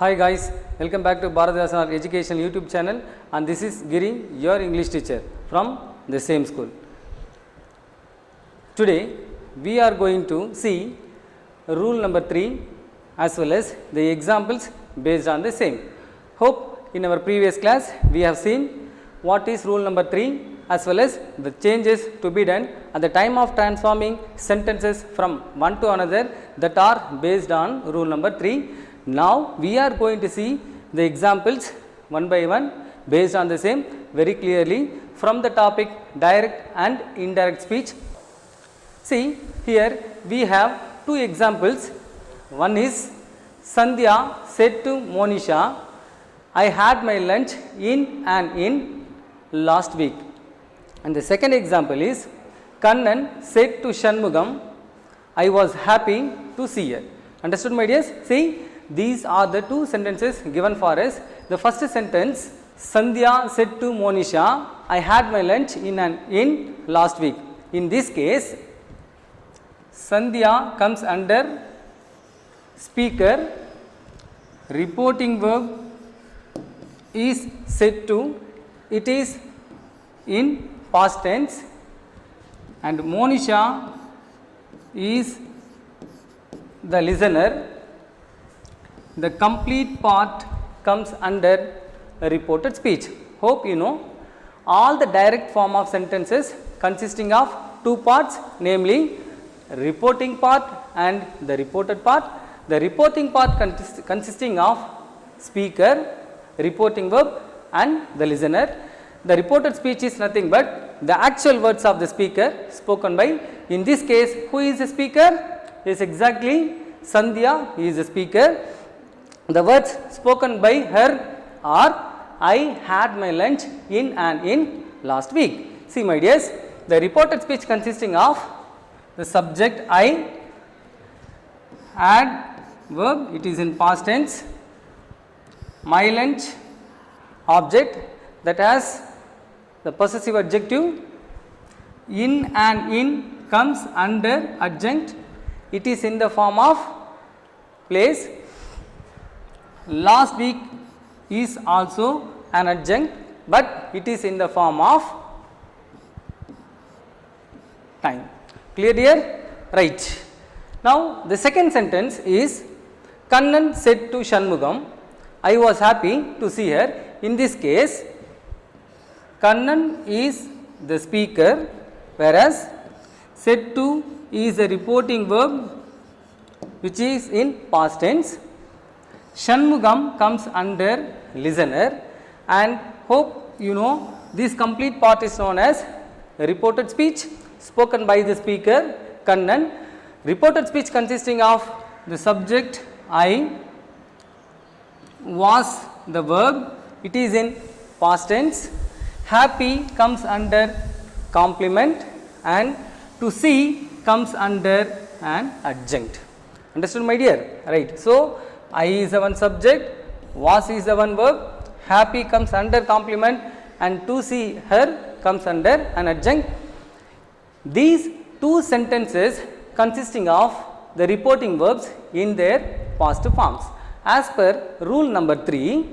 Hi guys, welcome back to Bharatdasan Education YouTube channel, and this is Giri, your English teacher from the same school. Today we are going to see rule number 3 as well as the examples based on the same. Hope in our previous class we have seen what is rule number 3 as well as the changes to be done at the time of transforming sentences from one to another that are based on rule number 3. Now we are going to see the examples one by one based on the same very clearly from the topic direct and indirect speech. See, here we have two examples. One is Sandhya said to Monisha, I had my lunch in and in last week. And the second example is Kannan said to Shanmugam, I was happy to see her. Understood, my dears? See, these are the two sentences given for us. The first sentence, Sandhya said to Monisha, I had my lunch in and in last week. In this case, Sandhya comes under speaker, reporting verb is said to, it is in past tense, and Monisha is the listener. The complete part comes under a reported speech. Hope you know all the direct form of sentences consisting of two parts, namely reporting part and the reported part. The reporting part consisting of speaker, reporting verb and the listener. The reported speech is nothing but the actual words of the speaker spoken by, in this case, who is the speaker? Is exactly Sandhya, he is the speaker. The words spoken by her are, I had my lunch in and in last week. See, my dears, the reported speech consisting of the subject I, had verb, it is in past tense, my lunch, object that has the possessive adjective, in and in comes under adjunct, it is in the form of place. Last week is also an adjunct, but it is in the form of time. Clear, dear? Right. Now, the second sentence is Kannan said to Shanmugam, I was happy to see her. In this case, Kannan is the speaker, whereas said to is a reporting verb which is in past tense. Shanmugam comes under listener, and hope you know this complete part is known as reported speech spoken by the speaker Kannan. Reported speech consisting of the subject I, was the verb, it is in past tense. Happy comes under complement and to see comes under an adjunct. Understood, my dear? Right. So, I is the one subject, was is the one verb, happy comes under complement and to see her comes under an adjunct. These two sentences consisting of the reporting verbs in their past forms. As per rule number 3,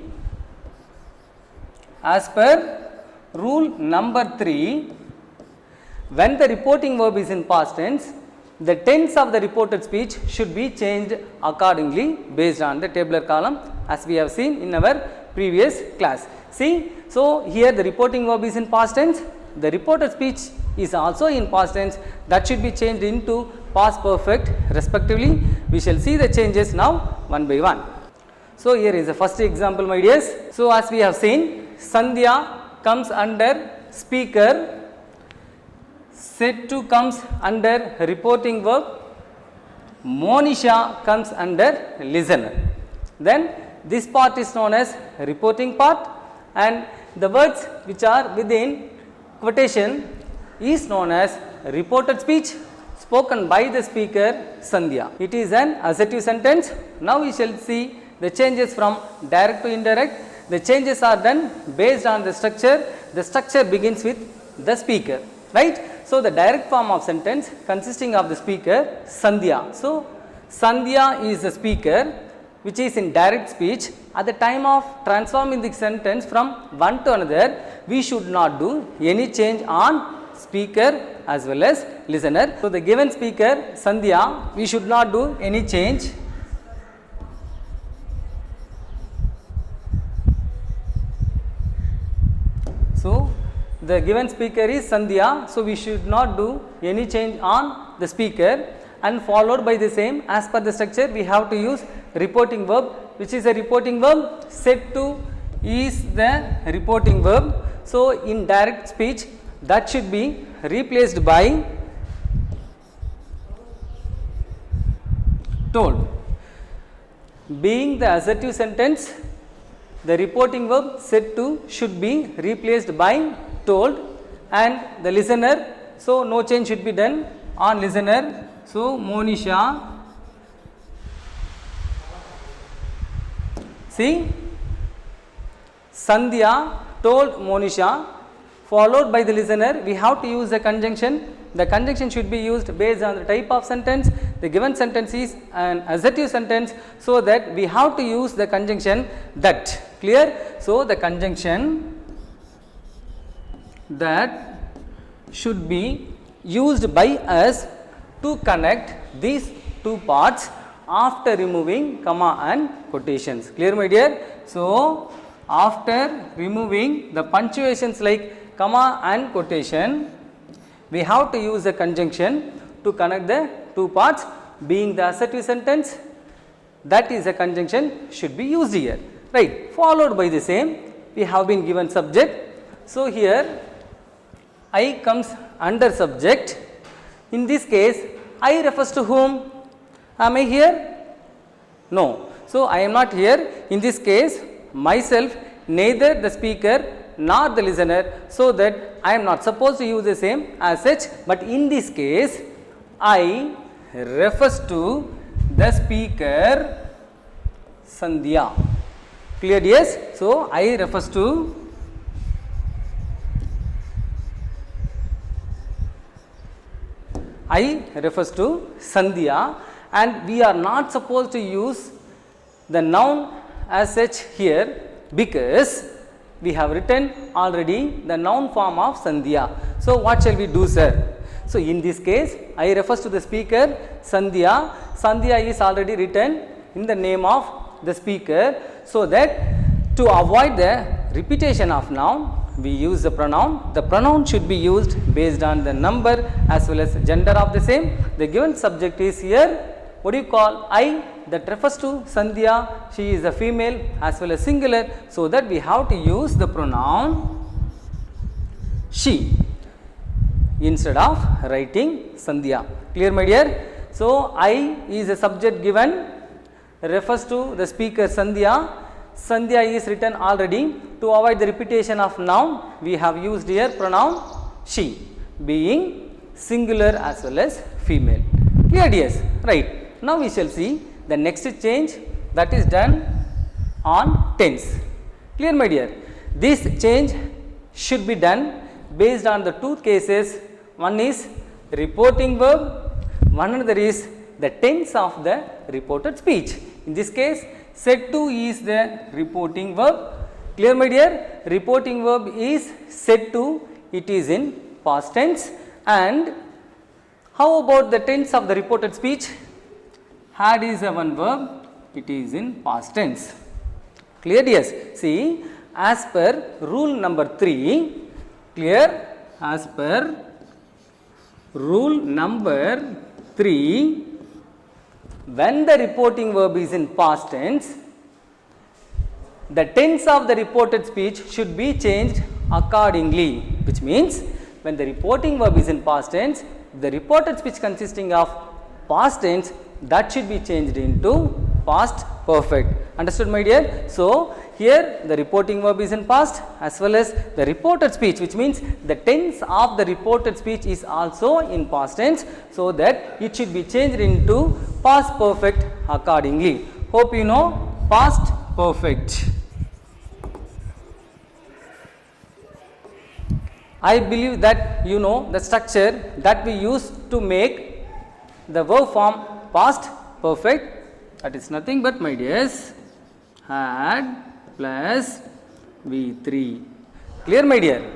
when the reporting verb is in past tense, the tense of the reported speech should be changed accordingly based on the tabular column, as we have seen in our previous class. See, so here the reporting verb is in past tense, the reported speech is also in past tense, that should be changed into past perfect respectively. We shall see the changes now one by one. So, here is the first example, my dears. So, as we have seen, Sandhya comes under speaker, said to comes under reporting verb, Monisha comes under listener. Then this part is known as reporting part, and the words which are within quotation is known as reported speech spoken by the speaker Sandhya. It is an assertive sentence. Now we shall see the changes from direct to indirect. The changes are done based on the structure. The structure begins with the speaker, right? So, the direct form of sentence consisting of the speaker Sandhya. So, Sandhya is the speaker, which is in direct speech, at the time of transforming the sentence from one to another, we should not do any change on speaker as well as listener. So, the given speaker Sandhya, we should not do any change. So, the given speaker is Sandhya, so we should not do any change on the speaker, and followed by the same as per the structure we have to use reporting verb. Which is a reporting verb? Said to is the reporting verb. So, in direct speech that should be replaced by told. Being the assertive sentence, the reporting verb said to should be replaced by told, and the listener, so no change should be done on listener. So, Monisha, see, Sandhya told Monisha, followed by the listener, we have to use the conjunction. The conjunction should be used based on the type of sentence. The given sentence is an assertive sentence, so that we have to use the conjunction that. Clear? So, the conjunction that should be used by us to connect these two parts after removing comma and quotations. Clear, my dear? So, after removing the punctuations like comma and quotation, we have to use the conjunction to connect the two parts. Being the assertive sentence, that is a conjunction should be used here, right? Followed by the same, we have been given subject. So, here I comes under subject. In this case, I refers to whom? Am I here? No. So, I am not here. In this case, myself, neither the speaker nor the listener, so that I am not supposed to use the same as such, but in this case, I refers to the speaker Sandhya. Clear? Yes. So, I refers to Sandhya, and we are not supposed to use the noun as such here, because we have written already the noun form of Sandhya. So, what shall we do, sir? So, in this case, I refers to the speaker Sandhya. Sandhya is already written in the name of the speaker, so that to avoid the repetition of noun, we use the pronoun. The pronoun should be used based on the number as well as gender of the same. The given subject is here, what do you call? I, that refers to Sandhya. She is a female as well as singular, so that we have to use the pronoun she instead of writing Sandhya. Clear, my dear? So, I is a subject given, refers to the speaker Sandhya. Sandhya is written already. To avoid the repetition of noun, we have used here pronoun she, being singular as well as female. Clear, yes? Right. Now, we shall see the next change that is done on tense. Clear, my dear? This change should be done based on the two cases. One is reporting verb, one another is the tense of the reported speech. In this case, said to is the reporting verb. Clear, my dear? Reporting verb is said to, it is in past tense. And how about the tense of the reported speech? Had is a one verb, it is in past tense. Clear? Yes. See, as per rule number 3, clear? As per rule number 3, when the reporting verb is in past tense, the tense of the reported speech should be changed accordingly, which means when the reporting verb is in past tense, the reported speech consisting of past tense, that should be changed into past perfect. Understood, my dear? So, here the reporting verb is in past as well as the reported speech, which means the tense of the reported speech is also in past tense, so that it should be changed into past perfect accordingly. Hope you know past perfect. I believe that you know the structure that we use to make the verb form past perfect. That is nothing but, my dears, had plus V3. Clear, my dear?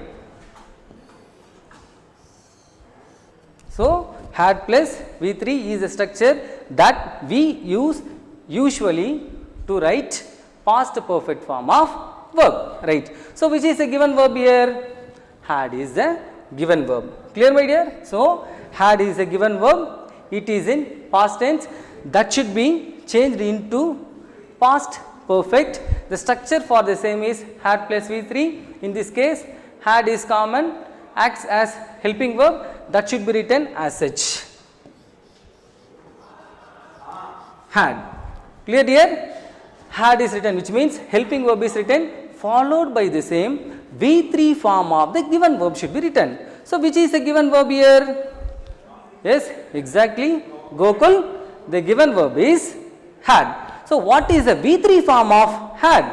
So, had plus V3 is a structure that we use usually to write past perfect form of verb, right? So, which is a given verb here? Had is a given verb. Clear, my dear? So, had is a given verb. It is in past tense. That should be changed into past perfect. The structure for the same is had plus V3. In this case, had is common, acts as helping verb. That should be written as such. Had. Clear, dear? Had is written, which means helping verb is written followed by the same V3 form of the given verb should be written. So, which is the given verb here? Yes, exactly. Gokul, the given verb is had. So, what is the V3 form of had?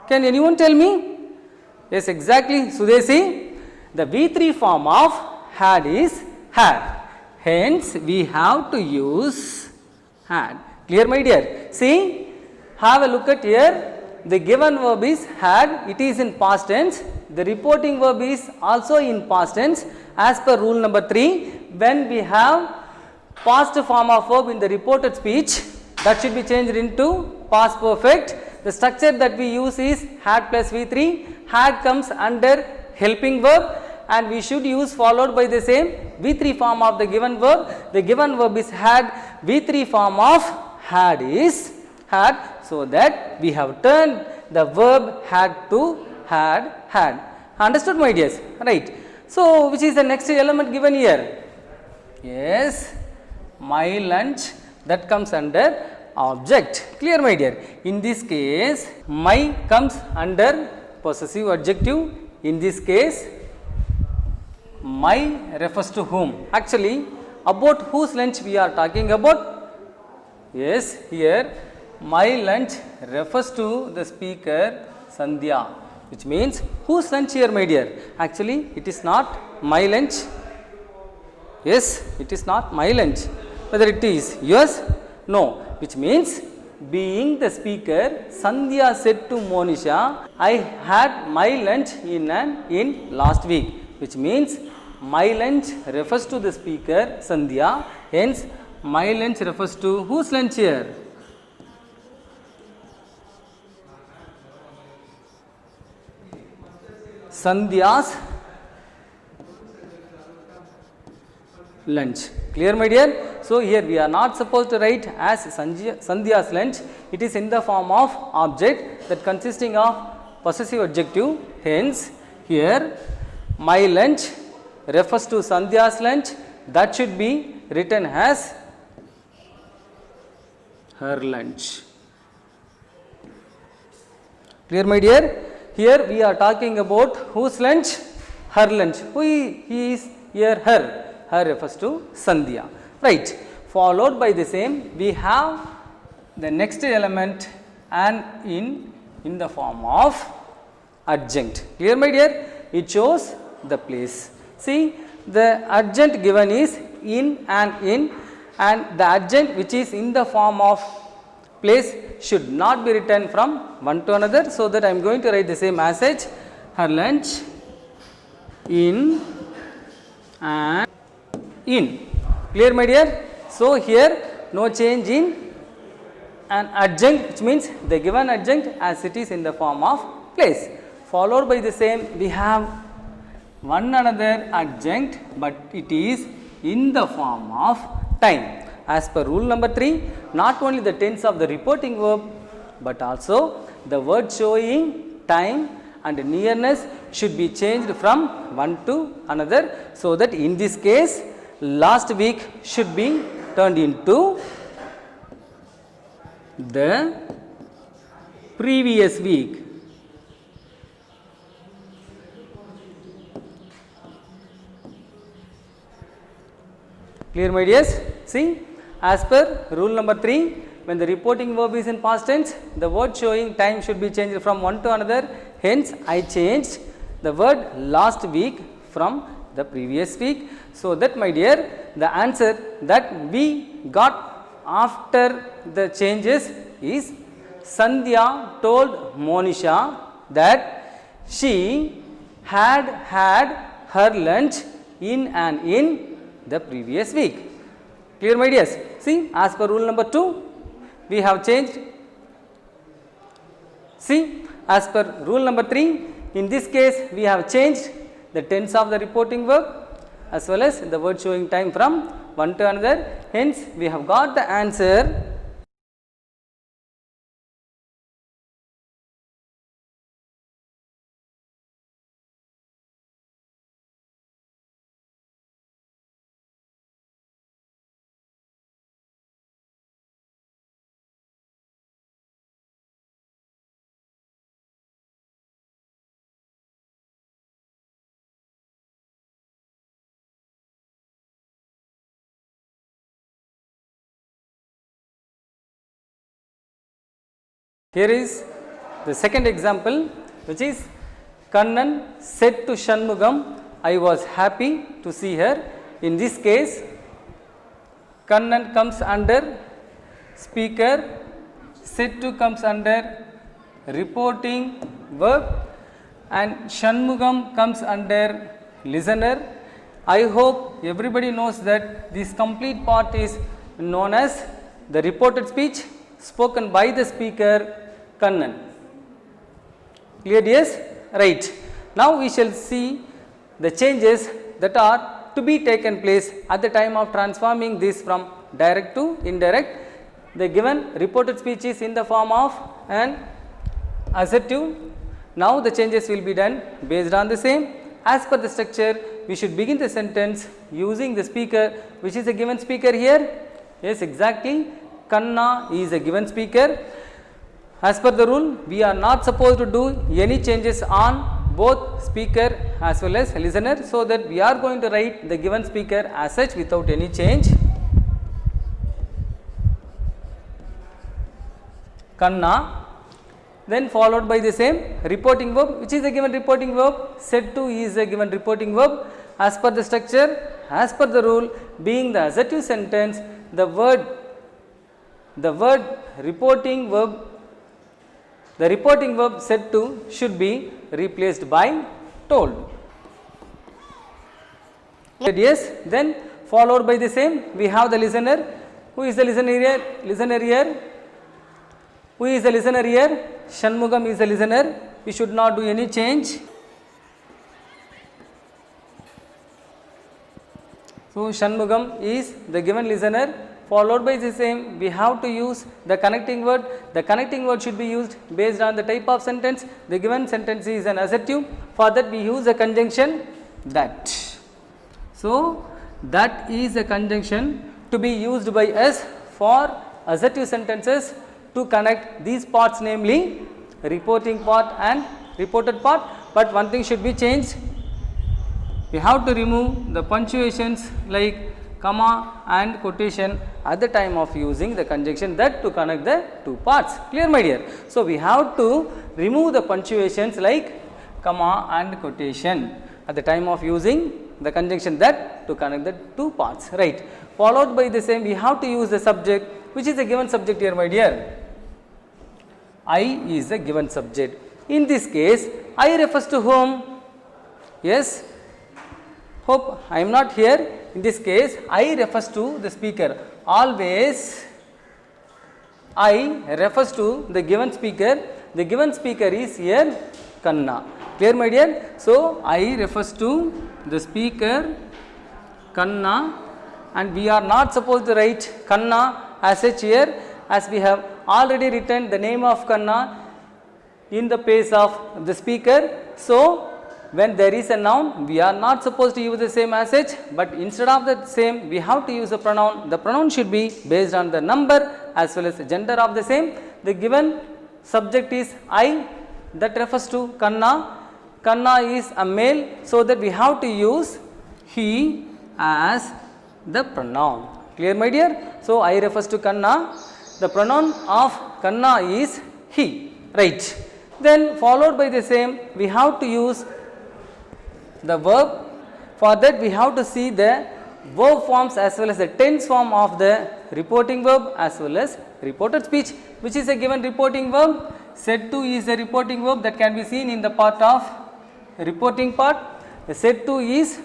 Can anyone tell me? Yes, exactly. Sudesi, the V3 form of had is had. Hence, we have to use had. Clear, my dear? See, have a look at here. The given verb is had. It is in past tense. The reporting verb is also in past tense. As per rule number 3, when we have past form of verb in the reported speech, that should be changed into past perfect. The structure that we use is had plus V3. Had comes under helping verb and we should use followed by the same V3 form of the given verb. The given verb is had. V3 form of had is had. So, that we have turned the verb had to had. Understood, my dears? Right. So, which is the next element given here? Yes, my lunch, that comes under object. Clear, my dear? In this case, my comes under possessive adjective. In this case, my refers to whom? Actually, about whose lunch we are talking about? Yes, here my lunch refers to the speaker Sandhya, which means whose lunch here, my dear? Actually, it is not my lunch. Yes, it is not my lunch. Whether it is yours? No. Which means, being the speaker, Sandhya said to Monisha, I had my lunch in last week. Which means, my lunch refers to the speaker Sandhya. Hence, my lunch refers to whose lunch here? Sandhya's lunch. Clear, my dear? So, here we are not supposed to write as Sandhya's lunch. It is in the form of object that consisting of possessive adjective. Hence, here my lunch refers to Sandhya's lunch. That should be written as her lunch. Clear, my dear? Here we are talking about whose lunch? Her lunch. Who is here? Her. Her refers to Sandhya. Right. Followed by the same, we have the next element and in the form of adjunct. Clear, my dear? It shows the place. See, the adjunct given is in, and the adjunct which is in the form of place should not be written from one to another. So, that I am going to write the same message, her lunch, in and in. Clear, my dear? So, here no change in an adjunct, which means the given adjunct as it is in the form of place. Followed by the same, we have one another adjunct, but it is in the form of time. As per rule number 3, not only the tense of the reporting verb, but also the word showing time and nearness should be changed from one to another. So, that in this case, last week should be turned into the previous week. Clear, my dears? See, as per rule number 3, when the reporting verb is in past tense, the word showing time should be changed from one to another. Hence, I changed the word last week from the previous week. So, that, my dear, the answer that we got after the changes is Sandhya told Monisha that she had had her lunch in the previous week. Clear, my dears? See, as per rule number 2, we have changed. See, as per rule number 3, in this case we have changed the tense of the reporting verb as well as the word showing time from one to another. Hence, we have got the answer. Here is the second example, which is Kannan said to Shanmugam, I was happy to see her. In this case, Kannan comes under speaker, said to comes under reporting verb, and Shanmugam comes under listener. I hope everybody knows that this complete part is known as the reported speech spoken by the speaker Kannan. Clear, yes? Right. Now we shall see the changes that are to be taken place at the time of transforming this from direct to indirect. The given reported speech is in the form of an assertive. Now the changes will be done based on the same. As per the structure, we should begin the sentence using the speaker, which is a given speaker here. Yes, exactly. Kanna is a given speaker. As per the rule, we are not supposed to do any changes on both speaker as well as listener, so that we are going to write the given speaker as such without any change. Kanna, then followed by the same reporting verb, which is a given reporting verb. Said to is a given reporting verb. As per the structure, as per the rule, being the assertive sentence, the word reporting verb, the reporting verb said to should be replaced by told. Yes, then followed by the same, we have the listener. Who is the listener here? Listener here. Who is the listener here? Shanmugam is the listener. We should not do any change. So Shanmugam is the given listener. Followed by the same, we have to use the connecting word. The connecting word should be used based on the type of sentence. The given sentence is an assertive. For that, we use a conjunction that. So that is a conjunction to be used by us for assertive sentences to connect these parts, namely reporting part and reported part. But one thing should be changed. We have to remove the punctuations like comma and quotation at the time of using the conjunction that to connect the two parts. Clear, my dear? So we have to remove the punctuations like comma and quotation at the time of using the conjunction that to connect the two parts, right? Followed by the same, we have to use the subject, which is a given subject here, my dear. I is the given subject. In this case, I refers to whom? Yes, hope I am not here. In this case, I refers to the speaker. Always I refers to the given speaker. The given speaker is here Kanna. Clear, my dear? So I refers to the speaker Kanna, and we are not supposed to write Kanna as such here, as we have already written the name of Kanna in the place of the speaker. So when there is a noun, we are not supposed to use the same as such, but instead of the same, we have to use a pronoun. The pronoun should be based on the number as well as the gender of the same. The given subject is I, that refers to Kanna. Kanna is a male, so that we have to use he as the pronoun. Clear, my dear? So I refers to Kanna. The pronoun of Kanna is he, right? Then followed by the same, we have to use the verb. For that, we have to see the verb forms as well as the tense form of the reporting verb as well as reported speech. Which is a given reporting verb? Said to is a reporting verb that can be seen in the part of reporting part. The said to is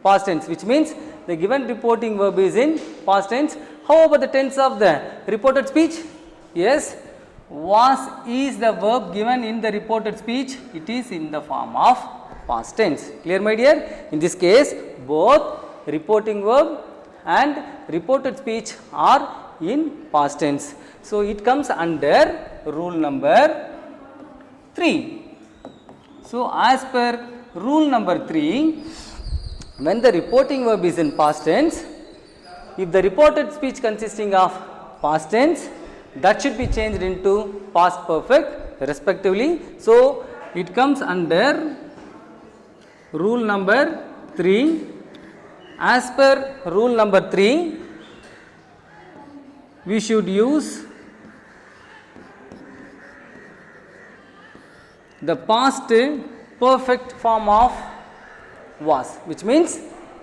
past tense, which means the given reporting verb is in past tense. How about the tense of the reported speech? Yes, was is the verb given in the reported speech. It is in the form of past tense. Clear, my dear? In this case, both reporting verb and reported speech are in past tense. So, it comes under rule number 3. So, as per rule number 3, when the reporting verb is in past tense, if the reported speech consisting of past tense, that should be changed into past perfect respectively. So, it comes under rule number 3. As per rule number 3, we should use the past perfect form of was, which means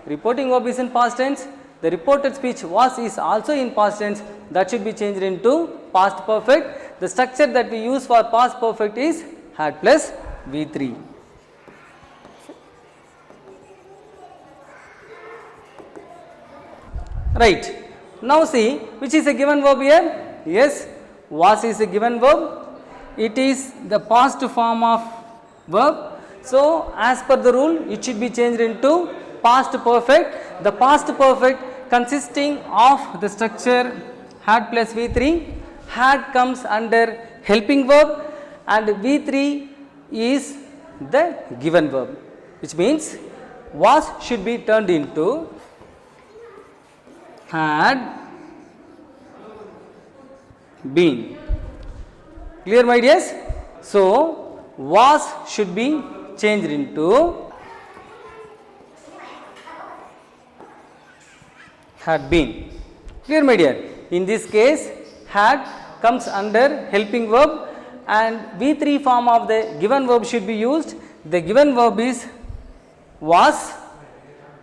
reporting verb is in past tense, the reported speech was is also in past tense, that should be changed into past perfect. The structure that we use for past perfect is had plus V3. Right. Now see, which is a given verb here? Yes, was is a given verb. It is the past form of verb. So, as per the rule, it should be changed into past perfect. The past perfect consisting of the structure had plus V3. Had comes under helping verb and V3 is the given verb, which means was should be turned into had been. Clear, my dears? So, was should be changed into had been. Clear, my dear? In this case, had comes under helping verb and V3 form of the given verb should be used. The given verb is was.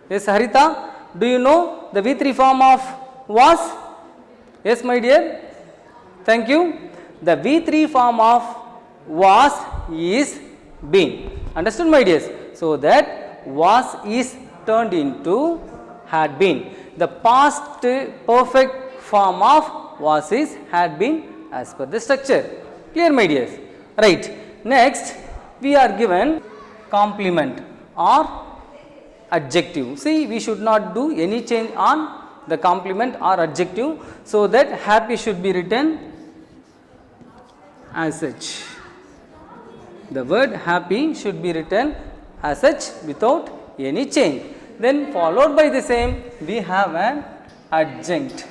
Yes, Harita, do you know the V3 form of was? Yes, my dear. Thank you. The V3 form of was is been. Understood, my dears? So, that was is turned into had been. The past perfect form of was is had been as per the structure. Clear, my dears? Right. Next, we are given complement or adjective. See, we should not do any change on the complement or adjective, so that happy should be written as such. The word happy should be written as such without any change. Then followed by the same, we have an adjunct.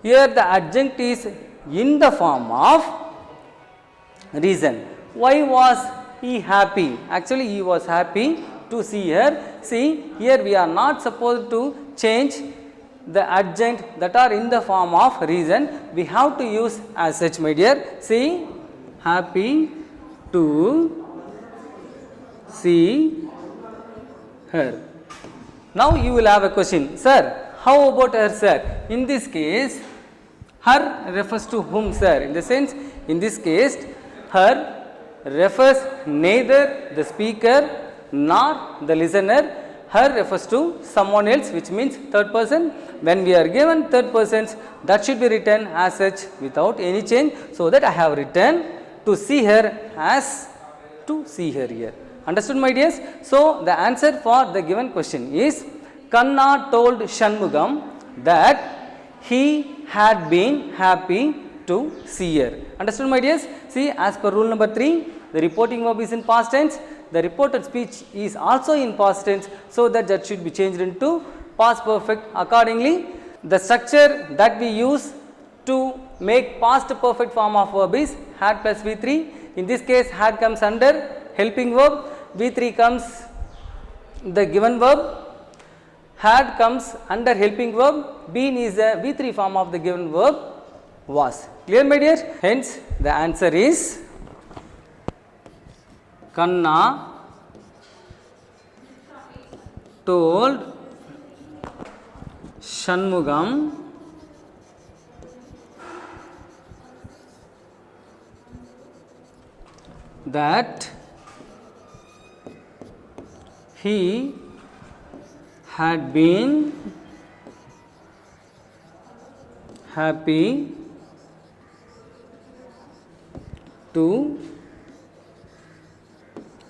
Here the adjunct is in the form of reason. Why was he happy? Actually, he was happy to see her. See, here we are not supposed to change the adjunct that are in the form of reason. We have to use as such, my dear. See, happy to see her. Now you will have a question, sir, how about her, sir? In this case, her refers to whom, sir? In the sense, in this case, her refers neither the speaker nor the listener. Her refers to someone else, which means third person. When we are given third persons, that should be written as such without any change. So that I have written to see her as to see her here. Understood, my dears? So the answer for the given question is Kanna told Shanmugam that he had been happy to see her. Understood, my dears? See, as per rule number 3, the reporting verb is in past tense. The reported speech is also in past tense, so that should be changed into past perfect accordingly. The structure that we use to make past perfect form of verb is had plus V3. In this case, had comes under helping verb, V3 comes the given verb, had comes under helping verb, been is a V3 form of the given verb was. Clear, my dear? Hence, the answer is Kanna told Shanmugam that he had been happy to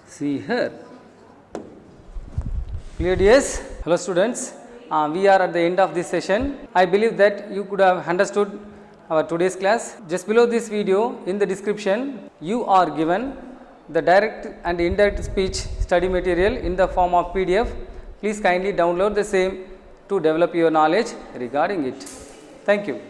see her. Clear, yes? Hello students, we are at the end of this session. I believe that you could have understood our today's class. Just below this video in the description you are given the direct and indirect speech study material in the form of PDF. Please kindly download the same to develop your knowledge regarding it. Thank you.